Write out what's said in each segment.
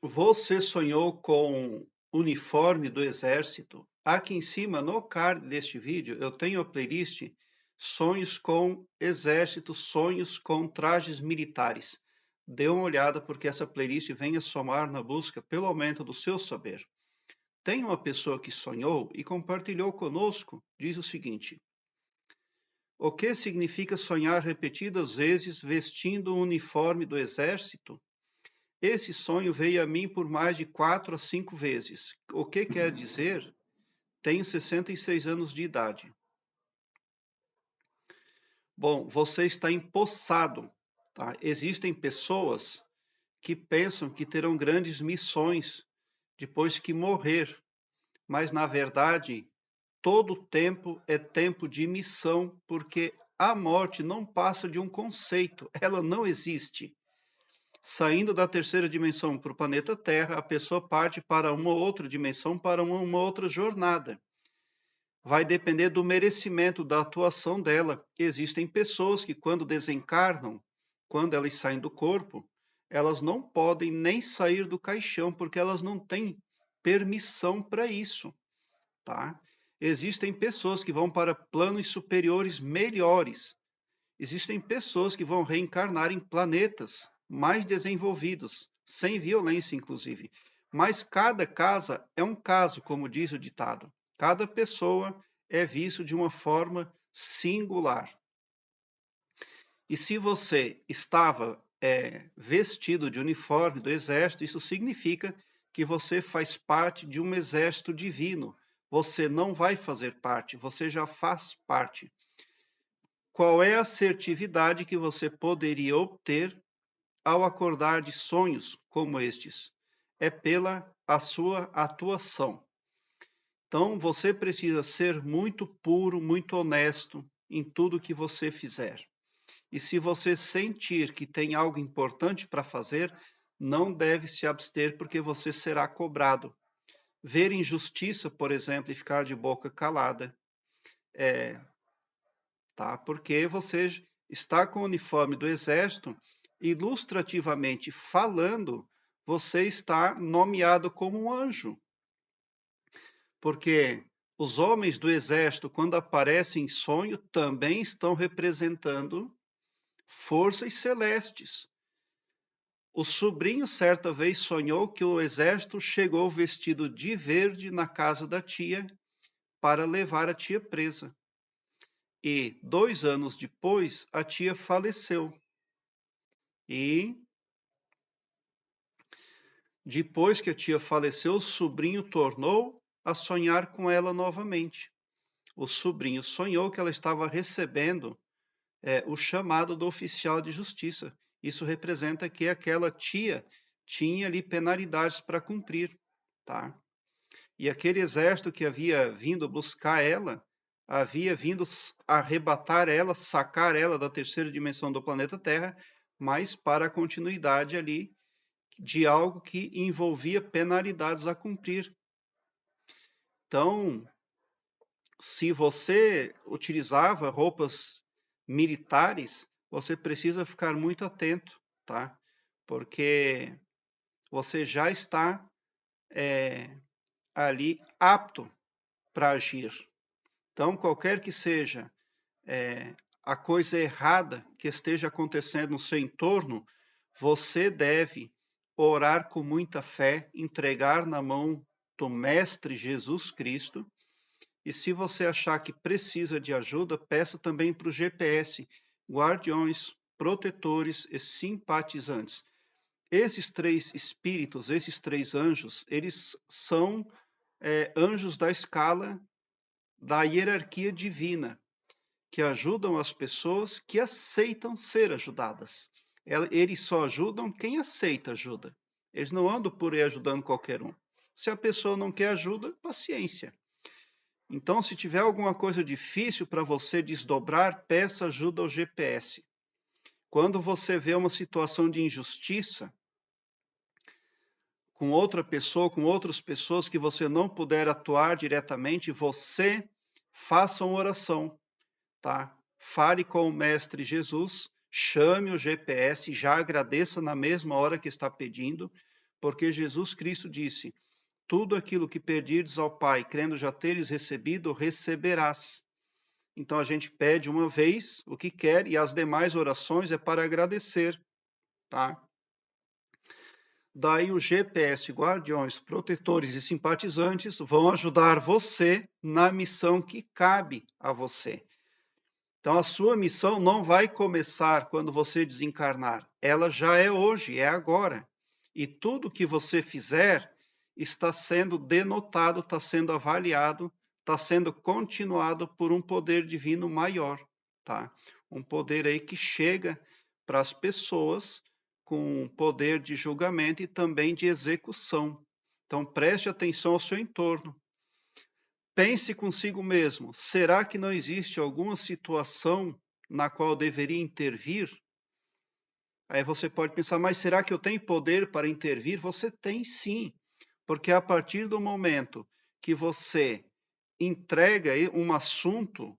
Você sonhou com uniforme do exército? Aqui em cima, no card deste vídeo, eu tenho a playlist Sonhos com Exército, Sonhos com Trajes Militares. Dê uma olhada porque essa playlist vem a somar na busca pelo aumento do seu saber. Tem uma pessoa que sonhou e compartilhou conosco, diz o seguinte: o que significa sonhar repetidas vezes vestindo o uniforme do exército? Esse sonho veio a mim por mais de 4 a 5 vezes. O que quer dizer? Tenho 66 anos de idade. Bom, você está empossado, tá? Existem pessoas que pensam que terão grandes missões depois que morrer, mas na verdade, todo tempo é tempo de missão, porque a morte não passa de um conceito, ela não existe. Saindo da terceira dimensão para o planeta Terra, a pessoa parte para uma outra dimensão, para uma outra jornada. Vai depender do merecimento da atuação dela. Existem pessoas que, quando desencarnam, quando elas saem do corpo, elas não podem nem sair do caixão, porque elas não têm permissão para isso, tá? Existem pessoas que vão para planos superiores melhores. Existem pessoas que vão reencarnar em planetas mais desenvolvidos, sem violência, inclusive. Mas cada casa é um caso, como diz o ditado. Cada pessoa é visto de uma forma singular. E se você estava vestido de uniforme do exército, isso significa que você faz parte de um exército divino. Você não vai fazer parte, você já faz parte. Qual é a assertividade que você poderia obter ao acordar de sonhos como estes? É pela a sua atuação. Então, você precisa ser muito puro, muito honesto em tudo que você fizer. E se você sentir que tem algo importante para fazer, não deve se abster, porque você será cobrado. Ver injustiça, por exemplo, e ficar de boca calada, tá? Porque você está com o uniforme do exército, ilustrativamente falando, você está nomeado como um anjo. Porque os homens do exército, quando aparecem em sonho, também estão representando forças celestes. O sobrinho certa vez sonhou que o exército chegou vestido de verde na casa da tia para levar a tia presa. E 2 anos depois, a tia faleceu. E depois que a tia faleceu, o sobrinho tornou a sonhar com ela novamente. O sobrinho sonhou que ela estava recebendo o chamado do oficial de justiça. Isso representa que aquela tia tinha ali penalidades para cumprir, tá? E aquele exército que havia vindo buscar ela, havia vindo arrebatar ela, sacar ela da terceira dimensão do planeta Terra, mas para a continuidade ali de algo que envolvia penalidades a cumprir. Então, se você utilizava roupas militares, você precisa ficar muito atento, tá? Porque você já está ali apto para agir. Então, qualquer que seja a coisa errada que esteja acontecendo no seu entorno, você deve orar com muita fé, entregar na mão do Mestre Jesus Cristo. E se você achar que precisa de ajuda, peça também para o GPS, guardiões, protetores e simpatizantes. Esses 3 espíritos, esses 3 anjos, eles são anjos da escala da hierarquia divina, que ajudam as pessoas que aceitam ser ajudadas. Eles só ajudam quem aceita ajuda. Eles não andam por aí ajudando qualquer um. Se a pessoa não quer ajuda, paciência. Então, se tiver alguma coisa difícil para você desdobrar, peça ajuda ao GPS. Quando você vê uma situação de injustiça com outra pessoa, com outras pessoas que você não puder atuar diretamente, você faça uma oração, tá? Fale com o Mestre Jesus, chame o GPS, já agradeça na mesma hora que está pedindo, porque Jesus Cristo disse: tudo aquilo que pedirdes ao Pai, crendo já teres recebido, receberás. Então a gente pede uma vez o que quer e as demais orações é para agradecer, tá? Daí o GPS, guardiões, protetores e simpatizantes vão ajudar você na missão que cabe a você. Então a sua missão não vai começar quando você desencarnar, ela já é hoje, é agora. E tudo que você fizer está sendo denotado, está sendo avaliado, está sendo continuado por um poder divino maior, tá? Um poder aí que chega para as pessoas com poder de julgamento e também de execução. Então preste atenção ao seu entorno. Pense consigo mesmo, será que não existe alguma situação na qual eu deveria intervir? Aí você pode pensar, mas será que eu tenho poder para intervir? Você tem sim, porque a partir do momento que você entrega um assunto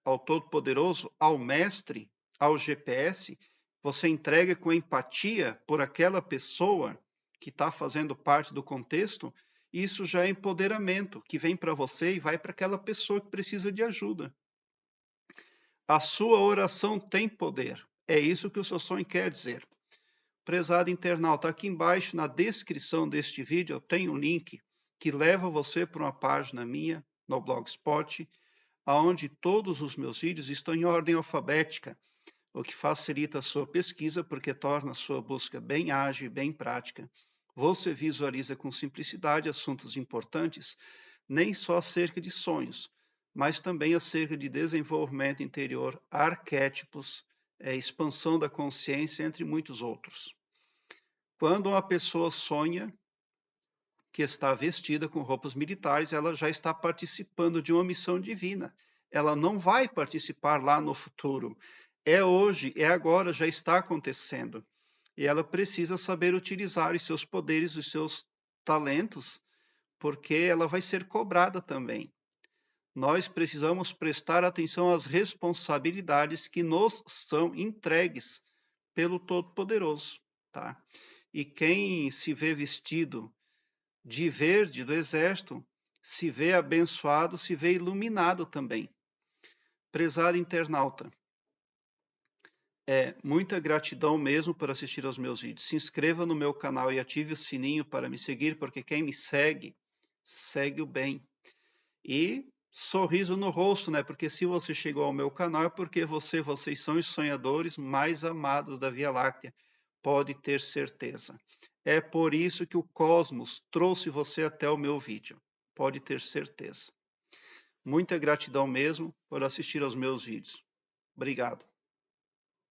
ao Todo-Poderoso, ao Mestre, ao GPS, você entrega com empatia por aquela pessoa que está fazendo parte do contexto, isso já é empoderamento, que vem para você e vai para aquela pessoa que precisa de ajuda. A sua oração tem poder. É isso que o seu sonho quer dizer. Prezado internauta, aqui embaixo na descrição deste vídeo eu tenho um link que leva você para uma página minha no Blogspot, onde todos os meus vídeos estão em ordem alfabética, o que facilita a sua pesquisa porque torna a sua busca bem ágil e bem prática. Você visualiza com simplicidade assuntos importantes, nem só acerca de sonhos, mas também acerca de desenvolvimento interior, arquétipos, expansão da consciência, entre muitos outros. Quando uma pessoa sonha que está vestida com roupas militares, ela já está participando de uma missão divina. Ela não vai participar lá no futuro. É hoje, é agora, já está acontecendo. E ela precisa saber utilizar os seus poderes, os seus talentos, porque ela vai ser cobrada também. Nós precisamos prestar atenção às responsabilidades que nos são entregues pelo Todo-Poderoso, tá? E quem se vê vestido de verde do exército, se vê abençoado, se vê iluminado também. Prezado internauta, muita gratidão mesmo por assistir aos meus vídeos. Se inscreva no meu canal e ative o sininho para me seguir, porque quem me segue, segue o bem. E sorriso no rosto, né? Porque se você chegou ao meu canal é porque vocês são os sonhadores mais amados da Via Láctea. Pode ter certeza. É por isso que o cosmos trouxe você até o meu vídeo. Pode ter certeza. Muita gratidão mesmo por assistir aos meus vídeos. Obrigado.